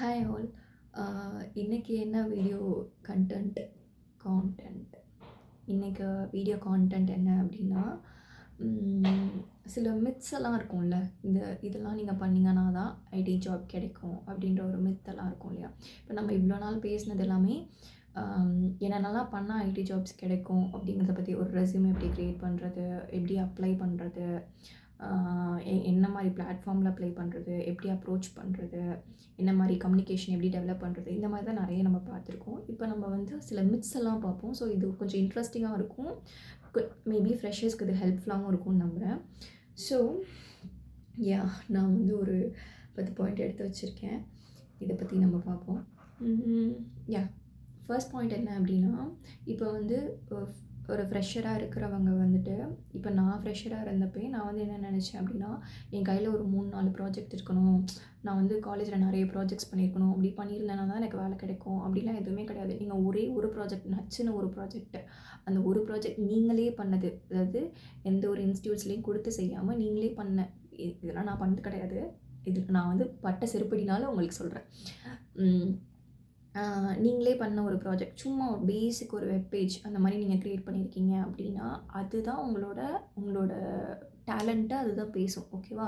Hi all. இன்னைக்கு என்ன content இன்றைக்கி வீடியோ கான்டென்ட் என்ன அப்படின்னா, சில மித்ஸ் எல்லாம் இருக்கும்ல. இதெல்லாம் நீங்கள் பண்ணிங்கன்னா தான் ஐடி ஜாப் கிடைக்கும் அப்படின்ற ஒரு மித்தெல்லாம் இருக்கும் இல்லையா? இப்போ நம்ம இவ்வளோ நாள் பேசினது எல்லாமே என்னென்னலாம் பண்ணால் ஐடி ஜாப்ஸ் கிடைக்கும் அப்படிங்கிறத பற்றி, ஒரு ரெஸ்யூம் எப்படி க்ரியேட் பண்ணுறது, எப்படி அப்ளை பண்ணுறது, என்ன மாதிரி பிளாட்ஃபார்மில் அப்ளை பண்ணுறது, எப்படி அப்ரோச் பண்ணுறது, என்ன மாதிரி கம்யூனிகேஷன் எப்படி டெவலப் பண்ணுறது, இந்த மாதிரி தான் நிறைய நம்ம பார்த்துருக்கோம். இப்போ நம்ம வந்து சில மித்ஸ் எல்லாம் பார்ப்போம். ஸோ இது கொஞ்சம் இன்ட்ரெஸ்டிங்காக இருக்கும். மேபி ஃப்ரெஷர்ஸ்க்கு இது ஹெல்ப்ஃபுல்லாகவும் இருக்கும்னு நம்புகிறேன். ஸோ நான் வந்து ஒரு 10 பாயிண்ட் எடுத்து வச்சுருக்கேன். இதை பற்றி நம்ம பார்ப்போம். ஃபர்ஸ்ட் பாயிண்ட் என்ன அப்படின்னா, இப்போ வந்து ஒரு ஃப்ரெஷராக இருக்கிறவங்க வந்துட்டு, இப்போ நான் ஃப்ரெஷராக இருந்தப்போ நான் வந்து என்ன நினச்சேன் அப்படின்னா, என் கையில் ஒரு 3-4 ப்ராஜெக்ட் இருக்கணும், நான் வந்து காலேஜில் நிறைய ப்ராஜெக்ட்ஸ் பண்ணியிருக்கணும், அப்படி பண்ணியிருந்தேன்னா தான் எனக்கு வேலை கிடைக்கும் அப்படிலாம் எதுவுமே கிடையாது. நீங்கள் ஒரே ஒரு ப்ராஜெக்ட், நச்சுன்னு ஒரு ப்ராஜெக்ட், அந்த ஒரு ப்ராஜெக்ட் நீங்களே பண்ணது, அதாவது எந்த ஒரு இன்ஸ்டியூட்ஸ்லேயும் கொடுத்து செய்யாமல் நீங்களே பண்ண, இதெல்லாம் நான் பண்ணது கிடையாது. இதுக்கு நான் வந்து பட்ட செருப்படினாலும் உங்களுக்கு சொல்கிறேன். நீங்களே பண்ண ஒரு ப்ராஜெக்ட், சும்மா ஒரு பேசிக் ஒரு வெப்பேஜ் அந்த மாதிரி நீங்கள் க்ரியேட் பண்ணியிருக்கீங்க அப்படின்னா, அதுதான் உங்களோட டேலண்ட்டை அதுதான் பேசும். ஓகேவா?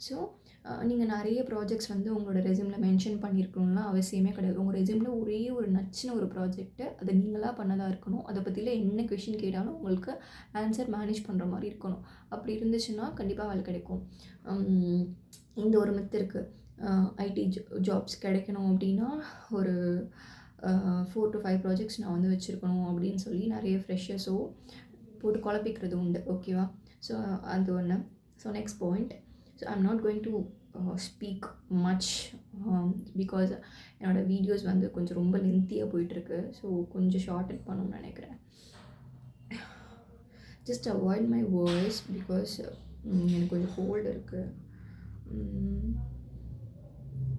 ஸோ நீங்கள் நிறைய ப்ராஜெக்ட்ஸ் வந்து உங்களோட ரெஸ்யூமில் மென்ஷன் பண்ணியிருக்கணும்லாம் அவசியமே கிடையாது. உங்கள் ரெஸ்யூமில் ஒரே ஒரு நச்சுன்னு ஒரு ப்ராஜெக்ட்டு, அதை நீங்களாக பண்ணதாக இருக்கணும். அதை பற்றியில் என்ன கொஷின் கேட்டாலும் உங்களுக்கு ஆன்சர் மேனேஜ் பண்ணுற மாதிரி இருக்கணும். அப்படி இருந்துச்சுன்னா கண்டிப்பாக வேலை கிடைக்கும். இந்த ஒரு மித்து இருக்குது. ஐடி ஜாப்ஸ் கிடைக்கணும் அப்படின்னா ஒரு 4 to 5 ப்ராஜெக்ட்ஸ் நான் வந்து வச்சுருக்கணும் அப்படின்னு சொல்லி நிறைய ஃப்ரெஷர்ஸோ போட்டு குழப்பிக்கிறது உண்டு. ஓகேவா? ஸோ அது ஒன்று. So next point. So I'm not going to speak much because என்னோடய வீடியோஸ் வந்து கொஞ்சம் ரொம்ப லென்த்தியாக போயிட்டுருக்கு. ஸோ கொஞ்சம் ஷார்ட்டன் பண்ணணும்னு நினைக்கிறேன். Just avoid my voice because எனக்கு கொஞ்சம் கோல்டு இருக்குது.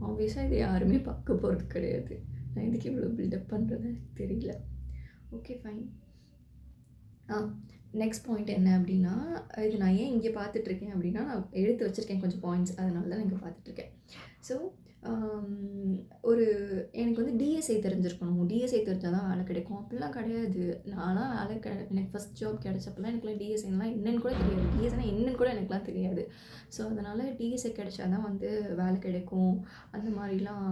ஆப்வியஸாக இது யாருமே பார்க்க போகிறது கிடையாது. நான் இதுக்கு இவ்வளோ பில்டப் பண்ணுறது எனக்கு தெரியல. Okay, fine. நெக்ஸ்ட் பாயிண்ட் என்ன அப்படின்னா, இது நான் ஏன் இங்கே பார்த்துட்ருக்கேன் அப்படின்னா, நான் எடுத்து வச்சுருக்கேன் கொஞ்சம் பாயிண்ட்ஸ், அதனால தான் நான் இங்கே பார்த்துட்ருக்கேன். ஸோ எனக்கு வந்து டிஎஸ்ஐ தெரிஞ்சிருக்கணும், டிஎஸ்ஐ தெரிஞ்சால் தான் வேலை கிடைக்கும் அப்படிலாம் கிடையாது. நான்லாம் எனக்கு ஃபஸ்ட் ஜாப் கிடைச்சப்பெல்லாம் எனக்குலாம் டிஎஸ்ஐலாம் என்னென்னு கூட தெரியாது. டிஎஸ்ஐனா என்னென்னு கூட எனக்குலாம் தெரியாது. ஸோ அதனால் டிஎஸ்ஐ கிடைச்சா தான் வந்து வேலை கிடைக்கும், அந்த மாதிரிலாம்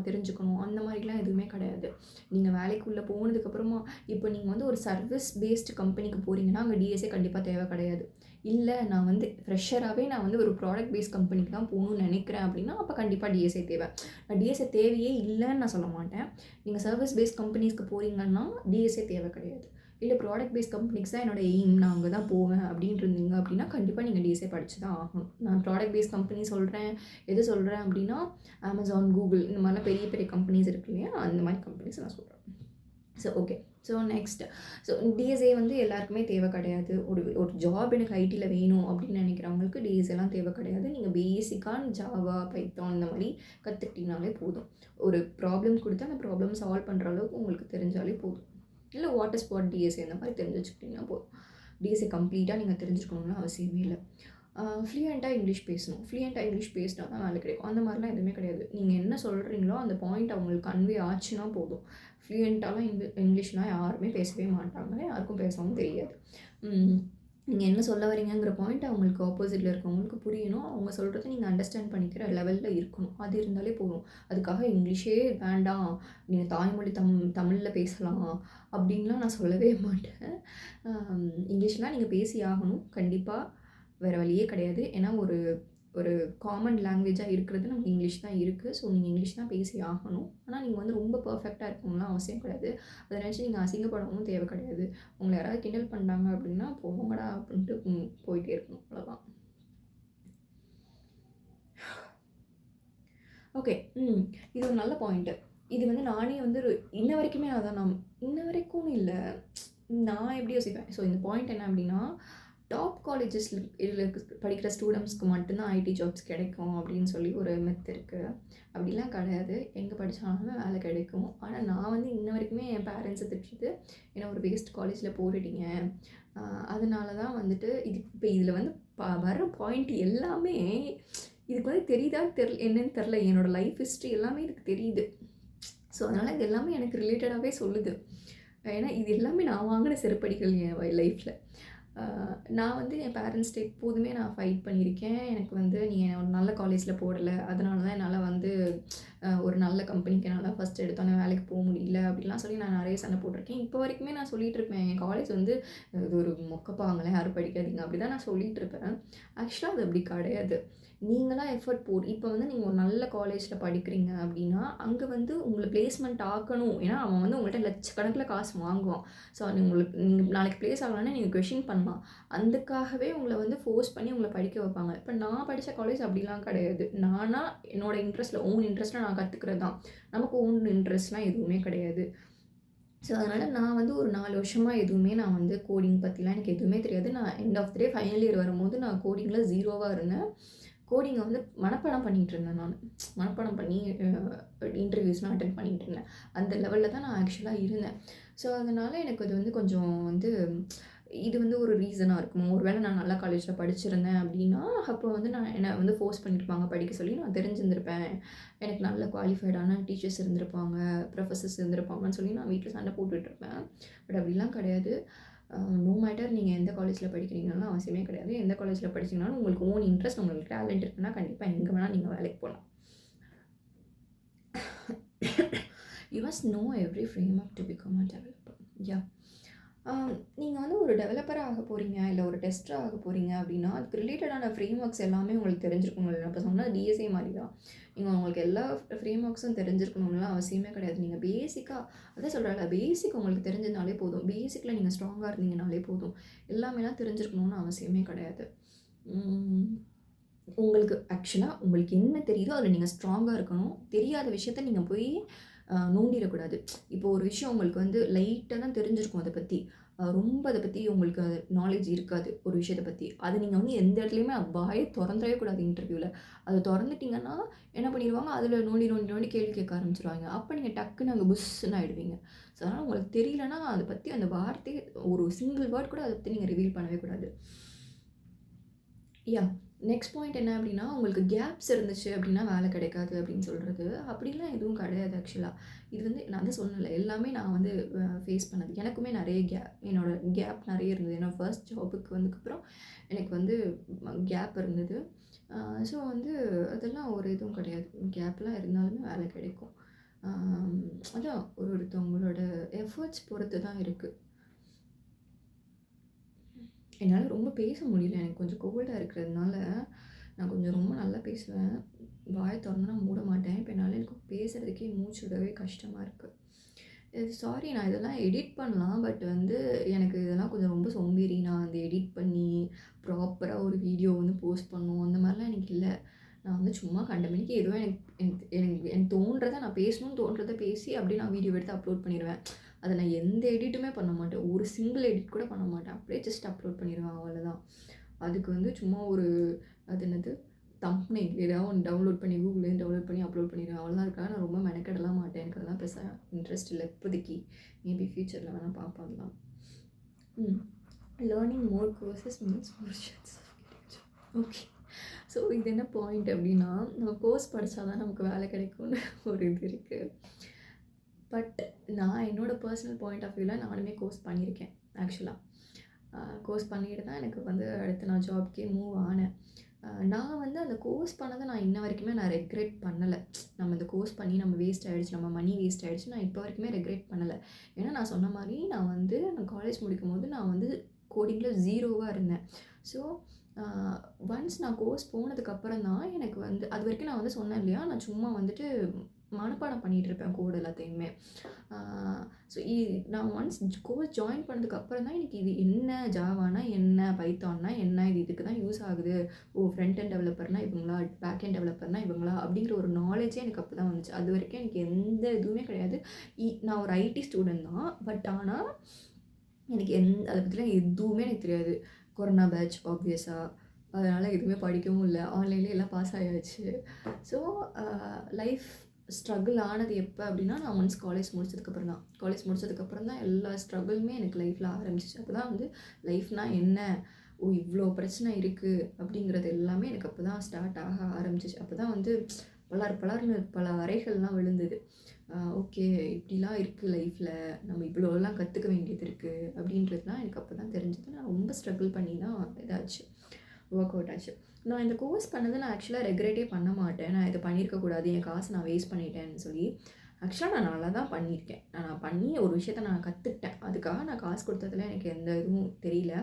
தெரிஞ்சுக்கணும், அந்த மாதிரிலாம் எதுவுமே கிடையாது. நீங்கள் வேலைக்குள்ளே போனதுக்கப்புறமா, இப்போ நீங்கள் வந்து ஒரு சர்வீஸ் பேஸ்டு கம்பெனிக்கு போகிறீங்கன்னா அங்கே டிஎஸ்ஐ கண்டிப்பாக தேவை கிடையாது. இல்லை நான் வந்து ஃப்ரெஷராகவே நான் வந்து ஒரு ப்ராடக்ட் பேஸ்ட் கம்பெனிக்கு தான் போகணும்னு நினைக்கிறேன் அப்படின்னா, அப்போ கண்டிப்பாக டிஎஸ்ஐ தேவை. நான் டிஎஸ்ஐ தேவையே இல்லைன்னு நான் சொல்ல மாட்டேன். நீங்கள் சர்வீஸ் பேஸ்ட் கம்பெனிஸ்க்கு போகிறீங்கன்னா டிஎஸ்ஐ தேவை கிடையாது. இல்லை ப்ராடக்ட் பேஸ்ட் கம்பெனிஸ் தான் என்னோடய எய்ம், நான் அங்கே தான் போவேன் அப்படின்ட்டு இருந்தீங்க அப்படின்னா கண்டிப்பாக நீங்கள் டிஎஸ்ஐ படித்து தான் ஆகணும். நான் ப்ராடக்ட் பேஸ்ட் கம்பெனி சொல்கிறேன், எது சொல்கிறேன் அப்படின்னா அமேசான், கூகுள் இந்த மாதிரிலாம் பெரிய பெரிய கம்பெனிஸ் இருக்கு இல்லையா, அந்த மாதிரி கம்பெனிஸ் நான் சொல்கிறேன். So okay. So next, so DSA வந்து எல்லாருக்குமே தேவை கிடையாது. ஒரு ஜாப் எனக்கு ஐடியில் வேணும் அப்படின்னு நினைக்கிறவங்களுக்கு டிஎஸ்ஏலாம் தேவை கிடையாது. நீங்கள் பேசிக்காக ஜாவா, பைத்தான் இந்த மாதிரி கற்றுக்கிட்டிங்கனாலே போதும். ஒரு ப்ராப்ளம் கொடுத்து அந்த ப்ராப்ளம் சால்வ் பண்ணுற அளவுக்கு உங்களுக்கு தெரிஞ்சாலே போதும். இல்லை வாட்டர் ஸ்பாட் டிஎஸ்ஏ இந்த மாதிரி தெரிஞ்சு வச்சுக்கிட்டிங்கன்னா போதும். டிஎஸ்ஏ கம்ப்ளீட்டாக நீங்கள் தெரிஞ்சுக்கணும்னு அவசியமே இல்லை. ஃப்ளூயண்ட்டாக இங்கிலீஷ் பேசணும், ஃப்ளூயண்ட்டாக இங்கிலீஷ் பேசினா தான் வேலை கிடைக்கும், அந்த மாதிரிலாம் எதுவுமே கிடையாது. நீங்கள் என்ன சொல்கிறீங்களோ அந்த பாயிண்ட் அவங்களுக்கு கன்வே ஆச்சுன்னா போதும். ஃப்ளூயண்ட்டாலாம் இங்கிலீஷ்லாம் யாருமே பேசவே மாட்டாங்க, யாருக்கும் பேசவும் தெரியாது. நீங்கள் என்ன சொல்ல வரீங்கிற பாயிண்ட் அவங்களுக்கு ஆப்போசிட்டில் இருக்கவங்களுக்கு புரியணும், அவங்க சொல்கிறத நீங்கள் அண்டர்ஸ்டாண்ட் பண்ணிக்கிற லெவலில் இருக்கணும், அது இருந்தாலே போதும். அதுக்காக இங்கிலீஷே வேண்டாம், நீங்கள் தாய்மொழி தமிழில் பேசலாம் அப்படின்லாம் நான் சொல்லவே மாட்டேன். இங்கிலீஷ்லாம் நீங்கள் பேசி ஆகணும் கண்டிப்பாக, வேறு வழியே கிடையாது. ஏன்னா ஒரு காமன் லாங்குவேஜாக இருக்கிறது நமக்கு இங்கிலீஷ் தான் இருக்குது. ஸோ நீங்கள் இங்கிலீஷ் தான் பேசி ஆகணும். ஆனால் நீங்கள் வந்து ரொம்ப பர்ஃபெக்டாக இருக்கணும்லாம் அவசியம் கிடையாது. அதை நினச்சி நீங்கள் அசிங்கப்படவும் தேவை கிடையாது. உங்களை யாராவது கிண்டல் பண்ணாங்க அப்படின்னா போங்கடா அப்படின்ட்டு போயிட்டே இருக்கணும், அவ்வளோதான். ஓகே. இது ஒரு நல்ல பாயிண்ட்டு. இது வந்து நானே வந்து இன்ன வரைக்குமே நான் இன்ன வரைக்கும் இல்லை, நான் எப்படி யோசிப்பேன். ஸோ இந்த பாயிண்ட் என்ன அப்படின்னா, டாப் காலேஜஸில் படிக்கிற ஸ்டூடெண்ட்ஸ்க்கு மட்டும்தான் ஐடி ஜாப்ஸ் கிடைக்கும் அப்படின்னு சொல்லி ஒரு மித் இருக்குது. அப்படிலாம் கிடையாது, எங்கே படித்தாலுமே வேலை கிடைக்கும். ஆனால் நான் வந்து இன்ன வரைக்குமே என் பேரண்ட்ஸை திட்டுறது, ஏன்னா ஒரு வேஸ்ட் காலேஜில் போட்டுட்டீங்க, அதனால தான் வந்துட்டு இப்போ இதில் வந்து வர பாயிண்ட் எல்லாமே இதுக்கு வந்து தெரியுதான்னு என்னன்னு தெரில. என்னோடய லைஃப் ஹிஸ்ட்ரி எல்லாமே இதுக்கு தெரியுது. ஸோ அதனால் இது எல்லாமே எனக்கு ரிலேட்டடாகவே சொல்லுது. ஏன்னா இது எல்லாமே நான் வாங்கின செருப்படிகள் என் லைஃப்பில். நான் வந்து என் பேரண்ட்ஸ்கிட்ட எப்போதுமே நான் ஃபைட் பண்ணியிருக்கேன். எனக்கு வந்து நீ என்னை ஒரு நல்ல காலேஜில் போடலை, அதனால தான் என்னால் வந்து ஒரு நல்ல கம்பெனிக்கு என்னால் ஃபஸ்ட் எடுத்தோன்னே வேலைக்கு போக முடியல அப்படிலாம் சொல்லி நான் நிறைய சண்டை போட்டிருக்கேன். இப்போ வரைக்குமே நான் சொல்லிகிட்டு இருப்பேன், என் காலேஜ் வந்து இது ஒரு மொக்கப்பாங்களே, யாரும் படிக்காதீங்க அப்படி தான் நான் சொல்லிகிட்டு இருப்பேன். ஆக்சுவலாக அது அப்படி கிடையாது. நீங்களாக எஃபர்ட் இப்போ வந்து நீங்கள் ஒரு நல்ல காலேஜில் படிக்கிறீங்க அப்படின்னா அங்கே வந்து உங்களை பிளேஸ்மெண்ட் ஆக்கணும். ஏன்னா அவன் வந்து உங்கள்கிட்ட லட்சக்கணக்கில் காசு வாங்குவான். ஸோ நீங்கள் நாளைக்கு ப்ளேஸ் ஆகலான்னு நீங்கள் கொஷின் பண்ணலாம். அதுக்காகவே உங்களை வந்து ஃபோர்ஸ் பண்ணி உங்களை படிக்க வைப்பாங்க. இப்போ நான் படித்த காலேஜ் அப்படிலாம் கிடையாது. நானாக என்னோடய இன்ட்ரெஸ்ட்டில் ஓன் இன்ட்ரெஸ்ட்டில் நான் கற்றுக்கிறது தான். நமக்கு ஓன் இன்ட்ரெஸ்ட்லாம் எதுவுமே கிடையாது. ஸோ அதனால் நான் வந்து ஒரு 4 வருஷமாக எதுவுமே நான் வந்து கோடிங் பற்றிலாம் எனக்கு எதுவுமே தெரியாது. நான் end of the day final year வரும்போது நான் கோடிங்கில் 0வாக இருந்தேன். கோடிங்கை வந்து மனப்பாடம் பண்ணிகிட்டு இருந்தேன் நான். மனப்பாடம் பண்ணி இன்டர்வியூஸ்லாம் அட்டெண்ட் பண்ணிகிட்டு இருந்தேன். அந்த லெவலில் தான் நான் ஆக்சுவலாக இருந்தேன். ஸோ அதனால் எனக்கு அது வந்து கொஞ்சம் வந்து இது வந்து ஒரு ரீசனாக இருக்குமோ, ஒரு வேளை நான் நல்ல காலேஜில் படிச்சிருந்தேன் அப்படின்னா அப்போ வந்து என்னை வந்து ஃபோர்ஸ் பண்ணியிருப்பாங்க படிக்க சொல்லி, நான் தெரிஞ்சிருந்திருப்பேன். எனக்கு நல்ல குவாலிஃபைடான டீச்சர்ஸ் இருந்திருப்பாங்க, ப்ரொஃபஸர்ஸ் இருந்திருப்பாங்கன்னு சொல்லி நான் வீட்டில் சண்டை போட்டுட்ருப்பேன். பட் அப்படிலாம் கிடையாது. நோ மேட்டர் நீங்கள் எந்த காலேஜில் படிக்கிறீங்கன்னு அவசியமே கிடையாது. எந்த காலேஜில் படிச்சிங்கனாலும் உங்களுக்கு ஓன் இன்ட்ரெஸ்ட், உங்களுக்கு டேலண்ட் இருக்குன்னா கண்டிப்பாக எங்கே வேணால் நீங்கள் வேலைக்கு போகலாம். You must know every framework to become a developer. Yeah, நீங்கள் வந்து ஒரு டெவலப்பராக ஆக போகிறீங்க, இல்லை ஒரு டெஸ்டராக ஆக போகிறீங்க அப்படின்னா அதுக்கு ரிலேட்டடான ஃப்ரேம் ஒர்க்ஸ் எல்லாமே உங்களுக்கு தெரிஞ்சிருக்கணும். இல்லை இப்போ சொன்னால் டிஎஸ்ஏ மாதிரி தான். நீங்கள் உங்களுக்கு எல்லா ஃப்ரேம் ஒர்க்ஸும் தெரிஞ்சிருக்கணும்லாம் அவசியமே கிடையாது. நீங்கள் பேசிக்காக அதான் சொல்கிறேன்ல, பேசிக் உங்களுக்கு தெரிஞ்சதுனாலே போதும். பேசிக்கில் நீங்கள் ஸ்ட்ராங்காக இருந்தீங்கனாலே போதும். எல்லாமேலாம் தெரிஞ்சிருக்கணும்னு அவசியமே கிடையாது. உங்களுக்கு ஆக்சுவலாக உங்களுக்கு என்ன தெரியுதோ அதில் நீங்கள் ஸ்ட்ராங்காக இருக்கணும். தெரியாத விஷயத்த நீங்கள் போய் நோண்டிடக்கூடாது. இப்போ ஒரு விஷயம் உங்களுக்கு வந்து லைட்டாக தான் தெரிஞ்சிருக்கும் அதை பற்றி, ரொம்ப அதை பற்றி உங்களுக்கு நாலேஜ் இருக்காது ஒரு விஷயத்தை பற்றி. அது நீங்கள் வந்து எந்த இடத்துலையுமே வாயை திறந்துடவே கூடாது இன்டர்வியூவில். அதை திறந்துட்டிங்கன்னா என்ன பண்ணிடுவாங்க, அதில் நோண்டி நோண்டி நோண்டி கேள்வி கேட்க ஆரம்பிச்சிருவாங்க. அப்போ நீங்கள் டக்குன்னு அங்கே புஷ்ன்னு ஆகிடுவீங்க. ஸோ அதனால் உங்களுக்கு தெரியலன்னா அதை பற்றி அந்த வார்த்தையே ஒரு சிங்கிள் வேர்ட் கூட அதை பற்றி நீங்கள் ரிவீல் பண்ணவே கூடாது. யா, நெக்ஸ்ட் பாயிண்ட் என்ன அப்படின்னா, உங்களுக்கு கேப்ஸ் இருந்துச்சு அப்படின்னா வேலை கிடைக்காது அப்படின்னு சொல்கிறது. அப்படிலாம் எதுவும் கிடையாது ஆக்சுவலாக. இது வந்து நான் தான் சொன்னேன்ல, எல்லாமே நான் வந்து ஃபேஸ் பண்ணது. எனக்குமே நிறைய என்னோடய கேப் நிறைய இருந்தது. ஏன்னா ஃபர்ஸ்ட் ஜாபுக்கு வந்ததுக்கப்புறம் எனக்கு வந்து கேப் இருந்தது. ஸோ வந்து அதெல்லாம் ஒரு இதுவும் கிடையாது. கேப்லாம் இருந்தாலுமே வேலை கிடைக்கும். அதான் ஒருத்தவங்களோட எஃபர்ட்ஸ் பொறுத்து தான் இருக்குது. என்னால் ரொம்ப பேச முடியல. எனக்கு கொஞ்சம் கோல்டாக இருக்கிறதுனால நான் கொஞ்சம் ரொம்ப நல்லா பேசுவேன். வாயை திறந்தனா மூட மாட்டேன். இப்போ என்னால் எனக்கு பேசுகிறதுக்கே மூச்சு விடவே கஷ்டமாக இருக்குது. சாரி, நான் இதெல்லாம் எடிட் பண்ணலாம். பட் வந்து எனக்கு இதெல்லாம் கொஞ்சம் ரொம்ப சோம்பேறி. நான் வந்து எடிட் பண்ணி ப்ராப்பராக ஒரு வீடியோ வந்து போஸ்ட் பண்ணணும் அந்த மாதிரிலாம் எனக்கு இல்லை. நான் வந்து சும்மா கண்டமேனிக்கு ஏதோ எனக்கு எனக்கு எனக்கு தோன்றதை நான் பேசணும்னு தோன்றதை பேசி அப்படியே நான் வீடியோ எடுத்து அப்லோட் பண்ணிடுவேன். அதை நான் எந்த எடிட்டுமே பண்ண மாட்டேன். ஒரு சிங்கிள் எடிட் கூட பண்ண மாட்டேன். அப்படியே ஜஸ்ட் அப்லோட் பண்ணிடுவேன், அவ்வளோதான். அதுக்கு வந்து சும்மா ஒரு அது என்னது தம்ப்நெயில் ஏதாவது ஒன்று டவுன்லோட் பண்ணி கூகுள்லேருந்து டவுன்லோட் பண்ணி அப்லோட் பண்ணிடுவேன், அவ்வளோதான். இருக்காது. நான் ரொம்ப மெனக்கெடலாம் மாட்டேன். எனக்கு அதெல்லாம் பேச இன்ட்ரெஸ்ட் இல்லை இப்போதைக்கு. மேபி ஃப்யூச்சரில் வேணால் பார்ப்பாங்கலாம். Learning more courses means more chance. Okay, so இது என்ன பாயிண்ட் அப்படின்னா, நம்ம கோர்ஸ் படித்தா தான் நமக்கு வேலை கிடைக்கும்னு ஒரு இது இருக்குது. பட் நான் என்னோடய பர்சனல் பாயிண்ட் ஆஃப் வியூவில் நானுமே கோர்ஸ் பண்ணியிருக்கேன். ஆக்சுவலாக கோர்ஸ் பண்ணிட்டு தான் எனக்கு வந்து அடுத்து நான் ஜாப்க்கே மூவ் ஆனேன். நான் வந்து அந்த கோர்ஸ் பண்ணதை நான் இன்ன வரைக்குமே நான் ரெக்ரெட் பண்ணலை. நம்ம இந்த கோர்ஸ் பண்ணி நம்ம வேஸ்ட் ஆகிடுச்சு, நம்ம மணி வேஸ்ட் ஆகிடுச்சு, நான் இப்போ வரைக்குமே ரெக்ரெட் பண்ணலை. ஏன்னா நான் சொன்ன மாதிரி நான் காலேஜ் முடிக்கும் போது நான் வந்து கோடிங்கில் 0வாக இருந்தேன். ஸோ ஒன்ஸ் நான் கோர்ஸ் போனதுக்கப்புறம் தான் எனக்கு வந்து அது வரைக்கும் நான் வந்து சொன்னேன் இல்லையா, நான் சும்மா வந்துட்டு மனப்பாடம் பண்ணிகிட்டு இருப்பேன் கோடு எல்லாத்தையுமே. ஸோ நான் ஒன்ஸ் கோர்ஸ் ஜாயின் பண்ணதுக்கப்புறம் தான் எனக்கு இது என்ன, ஜாவானா என்ன, பைத்தான்னா என்ன, இது இதுக்கு தான் யூஸ் ஆகுது, ஃப்ரண்ட் அண்ட் டெவலப்பர்னால் இவங்களா, பேக் அண்ட் டெவலப்பர்னால் இவங்களா அப்படிங்கிற ஒரு நாலேஜே எனக்கு அப்போ தான் வந்துச்சு. அது வரைக்கும் எனக்கு எந்த இதுவுமே கிடையாது. நான் ஒரு ஐடி ஸ்டூடெண்ட் தான். பட் ஆனால் எனக்கு அதை பற்றிலாம் எதுவுமே எனக்கு தெரியாது. கொரோனா பேட்ச் ஆப்வியஸாக, அதனால் எதுவுமே படிக்கவும் இல்லை. ஆன்லைன்லேயே எல்லாம் பாஸ் ஆகியாச்சு. ஸோ லைஃப் ஸ்ட்ரகிள் ஆனது எப்போ அப்படின்னா, நான் ஒன்ஸ் காலேஜ் முடிச்சதுக்கப்புறம் தான். காலேஜ் முடிச்சதுக்கப்புறம் தான் எல்லா ஸ்ட்ரகிளுமே எனக்கு லைஃப்பில் ஆரம்பிச்சிச்சு. அப்போ தான் வந்து லைஃப்னால் என்ன இவ்வளோ பிரச்சனை இருக்குது அப்படிங்கிறது எல்லாமே எனக்கு அப்போ தான் ஸ்டார்ட் ஆக ஆரம்பிச்சிச்சு. அப்போ தான் வந்து பலார் பலார்னு பல அறைகள்லாம் விழுந்தது. ஓகே, இப்படிலாம் இருக்குது லைஃப்பில், நம்ம இவ்வளோலாம் கற்றுக்க வேண்டியது இருக்குது அப்படின்றதுலாம் எனக்கு அப்போ தான் தெரிஞ்சது. நான் ரொம்ப ஸ்ட்ரகிள் பண்ணி தான் இதாச்சு, ஒர்க் அவுட் ஆச்சு. நான் இந்த கோர்ஸ் பண்ணது நான் ஆக்சுவலாக ரெக்ரெட்டே பண்ண மாட்டேன். நான் இதை பண்ணியிருக்கக்கூடாது, என் காசு நான் வேஸ்ட் பண்ணிட்டேன்னு சொல்லி. ஆக்சுவலாக நான் நல்லா தான் பண்ணியிருக்கேன். நான் பண்ணி ஒரு விஷயத்த நான் கற்றுக்கிட்டேன். அதுக்காக நான் காசு கொடுத்ததுல எனக்கு எந்த இதுவும் தெரியல.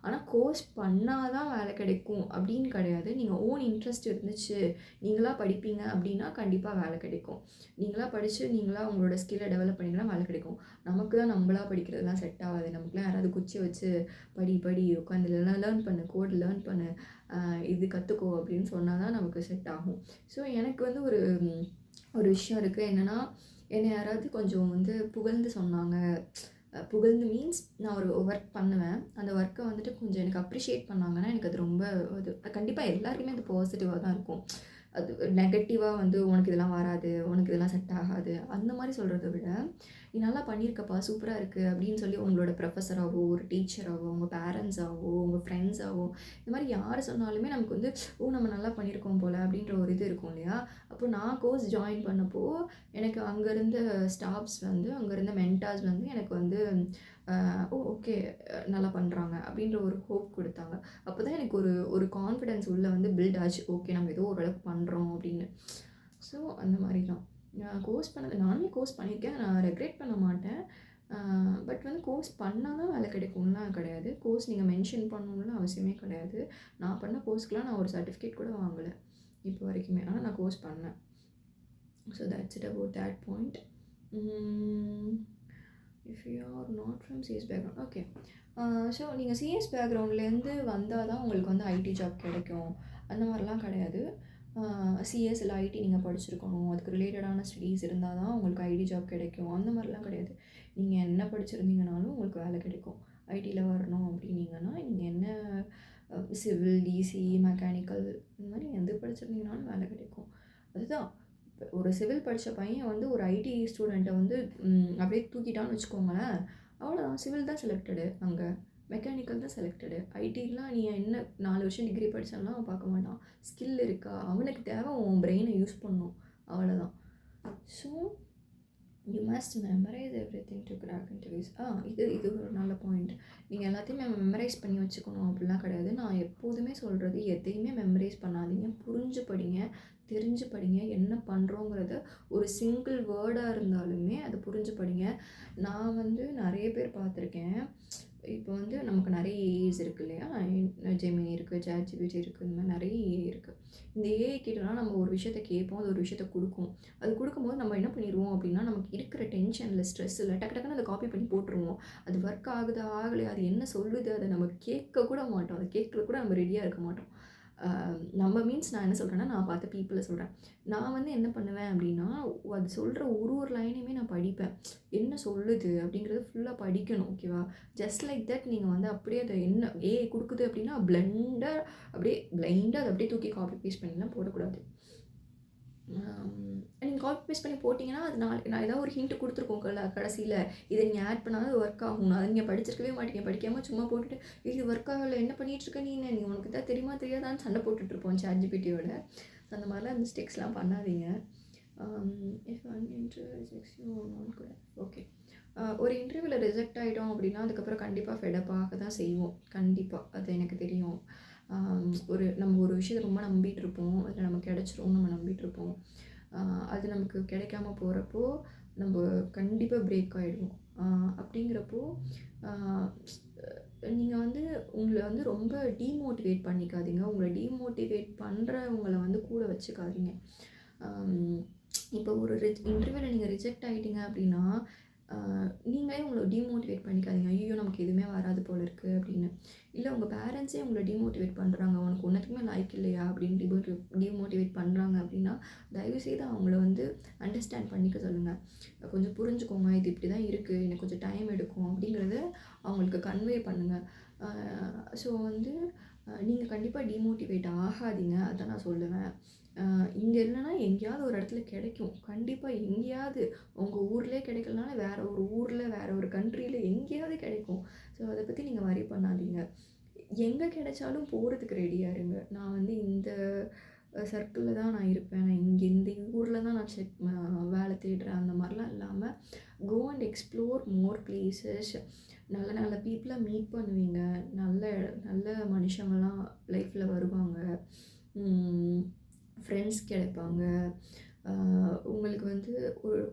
ஆனால் கோர்ஸ் பண்ணால் தான் வேலை கிடைக்கும் அப்படின்னு கிடையாது. நீங்கள் ஓன் இன்ட்ரெஸ்ட் இருந்துச்சு, நீங்களாக படிப்பீங்க அப்படின்னா கண்டிப்பாக வேலை கிடைக்கும். நீங்களாக படித்து நீங்களாக உங்களோட ஸ்கில்லை டெவலப் பண்ணிங்கன்னா வேலை கிடைக்கும். நமக்கு தான் நம்மளாக படிக்கிறதுலாம் செட் ஆகாது. நமக்குலாம் யாராவது குச்சி வச்சு படி உட்காந்து லேர்ன் பண்ணு, கோட் லேர்ன் பண்ணு, இது கற்றுக்கோ அப்படின்னு சொன்னால் தான் நமக்கு செட் ஆகும். ஸோ எனக்கு வந்து ஒரு விஷயம் இருக்குது. என்னென்னா, என்னை யாராவது கொஞ்சம் வந்து புகழ்ந்து சொன்னாங்க. புகழ்ந்து மீன்ஸ் நான் ஒரு ஒர்க் பண்ணுவேன், அந்த ஒர்க்கை வந்துட்டு கொஞ்சம் எனக்கு அப்ரிஷியேட் பண்ணாங்கன்னா எனக்கு அது ரொம்ப அது கண்டிப்பாக எல்லாருக்குமே அது பாசிட்டிவாக தான் இருக்கும். அது நெகட்டிவாக வந்து உனக்கு இதெல்லாம் வராது, உனக்கு இதெல்லாம் செட் ஆகாது அந்த மாதிரி சொல்கிறத விட, நீ நல்லா பண்ணியிருக்கப்பா, சூப்பராக இருக்குது அப்படின்னு சொல்லி உங்களோட ப்ரொஃபஸராகவோ, ஒரு டீச்சராகவோ, உங்கள் பேரண்ட்ஸாகவோ, உங்கள் ஃப்ரெண்ட்ஸாகவோ, இந்த மாதிரி யார் சொன்னாலுமே நமக்கு வந்து நம்ம நல்லா பண்ணியிருக்கோம் போல் அப்படின்ற ஒரு இது இருக்கும் இல்லையா? அப்போ நான் கோர்ஸ் ஜாயின் பண்ணப்போ எனக்கு அங்கே இருந்த ஸ்டாஃப்ஸ் வந்து, அங்கே இருந்த மென்டார்ஸ் வந்து எனக்கு வந்து ஓகே, நல்லா பண்ணுறாங்க அப்படின்ற ஒரு ஹோப் கொடுத்தாங்க. அப்போ தான் எனக்கு ஒரு கான்ஃபிடென்ஸ் உள்ளே வந்து பில்ட் ஆச்சு. ஓகே, நம்ம ஏதோ ஓரளவுக்கு பண்ணுறோம் அப்படின்னு. ஸோ அந்த மாதிரி தான் நான் கோர்ஸ் பண்ணது. நானுமே கோர்ஸ் பண்ணியிருக்கேன், நான் ரெக்ரெட் பண்ண மாட்டேன். பட் வந்து கோர்ஸ் பண்ணால் தான் வேலை கிடைக்கும்லாம் கிடையாது. கோர்ஸ் நீங்கள் மென்ஷன் பண்ணணும்னு அவசியமே கிடையாது. நான் பண்ண கோர்ஸ்க்கெலாம் நான் ஒரு சர்டிஃபிகேட் கூட வாங்கலை இப்போ வரைக்குமே. ஆனால் நான் கோர்ஸ் பண்ணேன். So that's it about that point. If you are not from CS background, okay. So நீங்கள் சிஎஸ் பேக்ரவுண்ட்லேருந்து வந்தால் தான் உங்களுக்கு வந்து ஐடி ஜாப் கிடைக்கும் அந்த மாதிரிலாம் கிடையாது. சிஎஸ் இல்லை ஐடி நீங்கள் படிச்சிருக்கணும், அதுக்கு ரிலேட்டடான ஸ்டடீஸ் இருந்தால் தான் உங்களுக்கு ஐடி ஜாப் கிடைக்கும் அந்த மாதிரிலாம் கிடையாது. நீங்கள் என்ன படிச்சிருந்தீங்கனாலும் உங்களுக்கு வேலை கிடைக்கும். ஐடியில் வரணும் அப்படின்னீங்கன்னா நீங்கள் என்ன சிவில், டிசி, மெக்கானிக்கல் இந்த மாதிரி எது படிச்சிருந்தீங்கனாலும் வேலை கிடைக்கும். அதுதான் ஒரு சிவில் படித்த பையன் வந்து ஒரு ஐடி ஸ்டூடெண்ட்டை வந்து அப்படியே தூக்கிட்டான்னு வச்சுக்கோங்களேன், அவ்வளோதான், சிவில் தான் செலக்டடு, அங்கே மெக்கானிக்கல் தான் செலக்டடு. ஐடிலாம் நீ என்ன 4 வருஷம் டிகிரி படித்தாலாம் அவன் பார்க்க மாட்டான். ஸ்கில் இருக்கா, அவனுக்கு தேவை உன் பிரெயினை யூஸ் பண்ணணும், அவ்வளோதான். So you must memorise everything to crack interviews. இது ஒரு நல்ல பாயிண்ட். நீங்கள் எல்லாத்தையுமே மெமரைஸ் பண்ணி வச்சுக்கணும் அப்படிலாம் கிடையாது. நான் எப்போதுமே சொல்கிறது, எதையுமே மெமரைஸ் பண்ணாதீங்க, புரிஞ்சு படிங்க, தெரிஞ்சு படிங்க. என்ன பண்ணுறோங்கிறத ஒரு சிங்கிள் வேர்டாக இருந்தாலுமே அதை புரிஞ்சு படிங்க. நான் வந்து நிறைய பேர் பார்த்துருக்கேன். இப்போ வந்து நமக்கு நிறைய ஏஐஸ் இருக்குது இல்லையா? ஜெமினி இருக்குது, சாட்ஜிபிடி இருக்குது, இந்த மாதிரி நிறைய ஏஐ இருக்குது. இந்த ஏஐ கிட்டலாம் நம்ம ஒரு விஷயத்த கேட்போம், அது ஒரு விஷயத்த கொடுக்கும். அது கொடுக்கும்போது நம்ம என்ன பண்ணிடுவோம் அப்படின்னா, நமக்கு இருக்கிற டென்ஷனில், ஸ்ட்ரெஸ்ஸில் டக்கு டக்குன்னு அதை காப்பி பண்ணி போட்டுருவோம். அது ஒர்க் ஆகுதா ஆகலையா, அது என்ன சொல்லுது, அதை நம்ம கேட்க கூட மாட்டோம். அதை கேட்குறது கூட நம்ம ரெடியாக இருக்க மாட்டோம். நம்ம மீன்ஸ் நான் என்ன சொல்கிறேன்னா, நான் பார்த்த பீப்புளை சொல்கிறேன். நான் வந்து என்ன பண்ணுவேன் அப்படின்னா, அது சொல்கிற ஒரு லைனையுமே நான் படிப்பேன். என்ன சொல்லுது அப்படிங்கிறத ஃபுல்லாக படிக்கணும், ஓகேவா? ஜஸ்ட் லைக் தட் நீங்கள் வந்து அப்படியே அதை என்ன ஏஐ கொடுக்குது அப்படின்னா பிளைண்டாக அதை அப்படியே தூக்கி காப்பி பேஸ்ட் பண்ணிலாம் போடக்கூடாது. நீங்கள் காப்பி பேஸ்ட் பண்ணி போட்டிங்கன்னா, அது நான் ஏதாவது ஒரு ஹிண்ட் கொடுத்துருக்கோம் கடைசியில், இதை நீங்கள் ஆட் பண்ணாலும் ஒர்க் ஆகும். அதை நீங்கள் படிச்சிருக்கவே மாட்டீங்க, படிக்காமல் சும்மா போட்டுட்டு இது ஒர்க் ஆகலை, என்ன பண்ணிகிட்ருக்க நீ உனக்கு தான் தெரியுமா தெரியாதான்னு சண்டை போட்டுட்ருப்போம் சாட்ஜிபிடியோட. அந்த மாதிரிலாம் மிஸ்டேக்ஸ்லாம் பண்ணாதீங்க. இஃப் ஒன் இன்டர்வியூ கூட ஓகே. ஒரு இன்டர்வியூவில் ரிஜெக்ட் ஆகிட்டோம் அப்படின்னா அதுக்கப்புறம் கண்டிப்பாக ஃபெடப் ஆக தான் செய்வோம். கண்டிப்பாக அது எனக்கு தெரியும். நம்ம ஒரு விஷயத்தை ரொம்ப நம்பிட்டு இருப்போம், அதில் நமக்கு கிடச்சிரும் நம்ம நம்பிட்டு இருப்போம். அது நமக்கு கிடைக்காம போகிறப்போ நம்ம கண்டிப்பாக பிரேக் ஆகிடுவோம். அப்படிங்கிறப்போ நீங்கள் வந்து உங்களை வந்து ரொம்ப டீமோட்டிவேட் பண்ணிக்காதீங்க. உங்களை டீமோட்டிவேட் பண்ணுறவங்கள வந்து கூட வச்சுக்காதீங்க. இப்போ ஒரு இன்டர்வியூவில் நீங்கள் ரிஜெக்ட் ஆகிட்டீங்க அப்படின்னா, நீங்களே உங்களை டீமோட்டிவேட் பண்ணிக்காதீங்க. ஐயோ நமக்கு எதுவுமே வராது போல் இருக்குது அப்படின்னு. இல்லை உங்கள் பேரண்ட்ஸே உங்களை டீமோட்டிவேட் பண்ணுறாங்க, உனக்கு ஒன்றுத்துக்குமே லைக் இல்லையா அப்படின்னு டீமோட்டிவேட் பண்ணுறாங்க அப்படின்னா, தயவுசெய்து அவங்கள வந்து அண்டர்ஸ்டாண்ட் பண்ணிக்க சொல்லுங்கள். கொஞ்சம் புரிஞ்சுக்கோங்க, இது இப்படி தான் இருக்குது, எனக்கு கொஞ்சம் டைம் எடுக்கும் அப்படிங்கிறத அவங்களுக்கு கன்வே பண்ணுங்கள். ஸோ வந்து நீங்கள் கண்டிப்பாக டீமோட்டிவேட் ஆகாதீங்க, அதான் நான் சொல்லுவேன். இங்கே இல்லைன்னா எங்கேயாவது ஒரு இடத்துல கிடைக்கும். கண்டிப்பாக எங்கேயாவது உங்கள் ஊர்லேயே கிடைக்கலனாலும் வேறு ஒரு ஊரில், வேறு ஒரு கண்ட்ரியில் எங்கேயாவது கிடைக்கும். ஸோ அதை பற்றி நீங்கள் வரி பண்ணாதீங்க. எங்கே கிடைச்சாலும் போகிறதுக்கு ரெடியாக இருங்க. நான் வந்து இந்த சர்க்கிளில் தான் நான் இருப்பேன். நான் இங்கே இந்த ஊரில் தான் நான் வேலை தேடுறேன். அந்த மாதிரிலாம் இல்லாமல் go and explore more places. நல்ல நல்ல பீப்புளை மீட் பண்ணுவீங்க. நல்ல நல்ல மனுஷங்கள்லாம் லைஃப்பில் வருவாங்க. ஃப்ரெண்ட்ஸ் கிடைப்பாங்க. உங்களுக்கு வந்து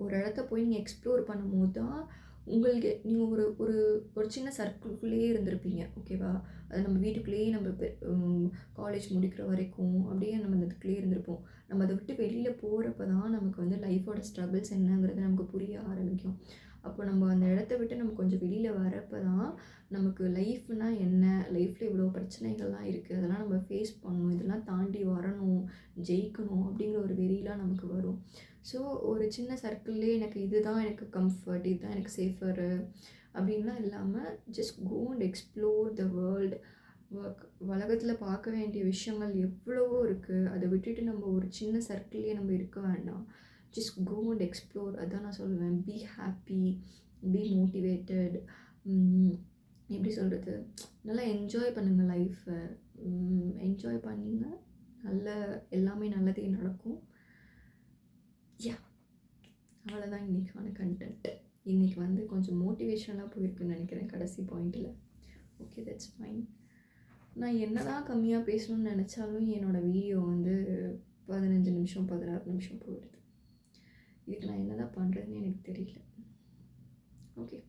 ஒரு இடத்த போய் நீங்கள் எக்ஸ்ப்ளோர் பண்ணும்போது தான் உங்களுக்கு நீங்கள் ஒரு ஒரு ஒரு சின்ன சர்க்கிள்குள்ளேயே இருந்திருப்பீங்க. ஓகேவா? அது நம்ம வீட்டுக்குள்ளேயே நம்ம காலேஜ் முடிக்கிற வரைக்கும் அப்படியே நம்ம அந்த இதுக்குள்ளேயே இருந்திருப்போம். நம்ம அதை விட்டு வெளியில் போகிறப்ப தான் நமக்கு வந்து லைஃபோட ஸ்ட்ரகிள்ஸ் என்னங்கிறது நமக்கு புரிய ஆரம்பிக்கும். அப்போ நம்ம அந்த இடத்த விட்டு நம்ம கொஞ்சம் வெளியில் வரப்போ தான் நமக்கு லைஃப்னால் என்ன, லைஃப்பில் இவ்வளோ பிரச்சனைகள்லாம் இருக்குது, அதெல்லாம் நம்ம ஃபேஸ் பண்ணணும், இதெல்லாம் தாண்டி வரணும், ஜெயிக்கணும் அப்படிங்கிற ஒரு வெறிலாம் நமக்கு வரும். ஸோ ஒரு சின்ன சர்க்கிள்லேயே எனக்கு கம்ஃபர்ட், இதுதான் எனக்கு சேஃபரு அப்படின்லாம் இல்லாமல் just go and explore the world. உலகத்தில் பார்க்க வேண்டிய விஷயங்கள் எவ்வளவோ இருக்குது. அதை விட்டுட்டு நம்ம ஒரு சின்ன சர்க்கிள்லேயே நம்ம இருக்க வேண்டாம். Just go and explore. அதான் நான் சொல்லுவேன். Be happy, be motivated. எப்படி சொல்கிறது, நல்லா என்ஜாய் பண்ணுங்கள் லைஃப்பை. என்ஜாய் பண்ணிங்க, எல்லாமே நல்லதே நடக்கும். அவ்வளோதான் இன்றைக்கான கண்டென்ட். இன்றைக்கி வந்து கொஞ்சம் மோட்டிவேஷனலாக போயிருக்குன்னு நினைக்கிறேன் கடைசி பாயிண்டில். Okay, that's fine. நான் என்ன தான் கம்மியாக பேசணும்னு நினச்சாலும் என்னோடய வீடியோ வந்து 15 நிமிஷம் 16 நிமிஷம் போயிடுது. இதுக்கு நான் என்ன தான் பண்ணுறதுன்னு எனக்கு தெரியல. Okay,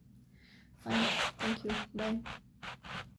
fine. தேங்க்யூ. பாய்.